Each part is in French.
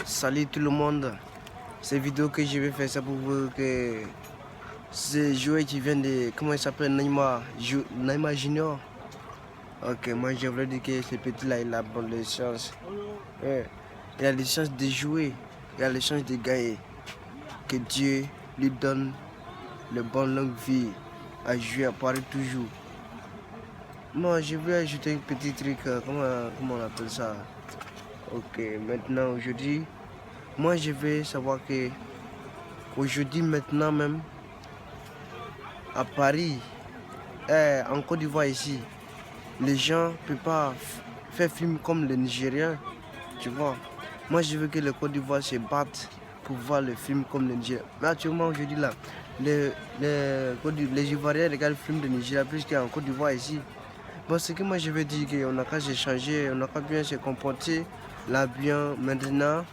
Salut tout le monde. Cette vidéo que je vais faire, c'est pour vous que ce joueur qui vient de, comment il s'appelle, Neymar Junior. Ok, moi je voulais dire que ce petit là, il a bonne chance. Ouais. Il a les chances de jouer, il a les chances de gagner. Que Dieu lui donne le bon longue vie à jouer à Paris toujours. Moi je vais ajouter un petit truc, comment on appelle ça? Ok, maintenant aujourd'hui, moi je vais savoir que aujourd'hui maintenant même à Paris, en Côte d'Ivoire ici, les gens ne peuvent pas faire film comme les Nigériens, tu vois. Moi je veux que les Côte d'Ivoire se battent pour voir le film comme les Nigériens. Mais actuellement aujourd'hui là, les Ivoiriens regardent le film de Nigeria plus qu'en Côte d'Ivoire ici. Bon, ce que moi je veux dire, qu'on n'a qu'à s'échanger, on n'a qu'à bien se comporter, là bien maintenant,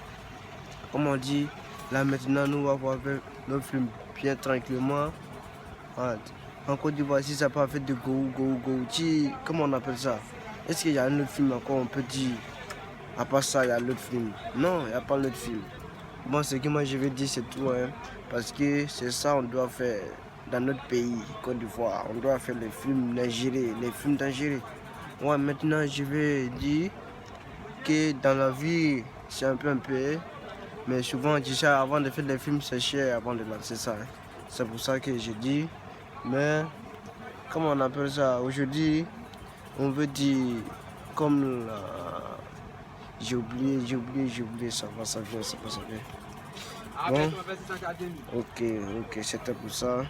comme on dit, là maintenant nous on va voir nos films bien tranquillement. Ouais. En Côte d'Ivoire, si ça peut faire de comment on appelle ça? Est-ce qu'il y a un autre film encore, on peut dire? À part ça, il y a l'autre film. Non, il n'y a pas l'autre film. Bon, ce que moi je veux dire, c'est tout, hein, parce que c'est ça on doit faire dans notre pays, Côte d'Ivoire. On doit faire les films nigériens, les films d'Algérie. Ouais, maintenant je vais dire que dans la vie, c'est un peu, mais souvent, tu sais, avant de faire des films, c'est cher avant de lancer ça. Hein. C'est pour ça que je dis, mais comment on appelle ça? Aujourd'hui, on veut dire comme j'ai oublié, ça va, ça vient. Bon, ok, c'était pour ça.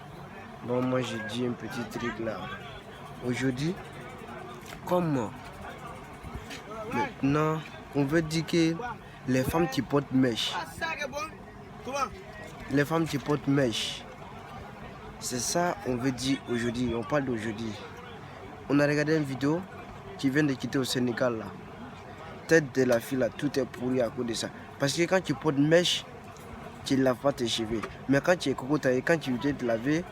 Bon, moi j'ai dit un petit truc là. Aujourd'hui, comme maintenant, on veut dire que les femmes qui portent mèche. Les femmes qui portent mèche. C'est ça on veut dire aujourd'hui, on parle d'aujourd'hui. On a regardé une vidéo qui vient de quitter au Sénégal là. Tête de la fille là, tout est pourri à cause de ça. Parce que quand tu portes mèche, tu ne laves pas tes cheveux. Mais quand tu es cocotaillé, quand tu veux te laver,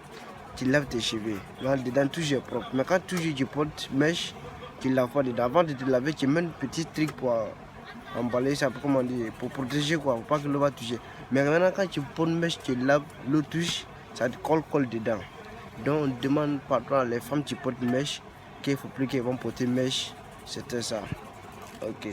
tu laves tes cheveux. Là, dedans, tout est propre. Mais quand toujours tu portes mèche, tu ne laves pas dedans. Avant de te laver, tu mets un petit truc pour emballer ça, comment dire, pour protéger quoi, pour pas que l'eau va toucher. Mais maintenant, quand tu portes mèche, tu laves, l'eau touche, ça te colle dedans. Donc, on demande pardon les femmes qui portent mèche, qu'il ne faut plus qu'elles vont porter mèche. C'était ça. Ok.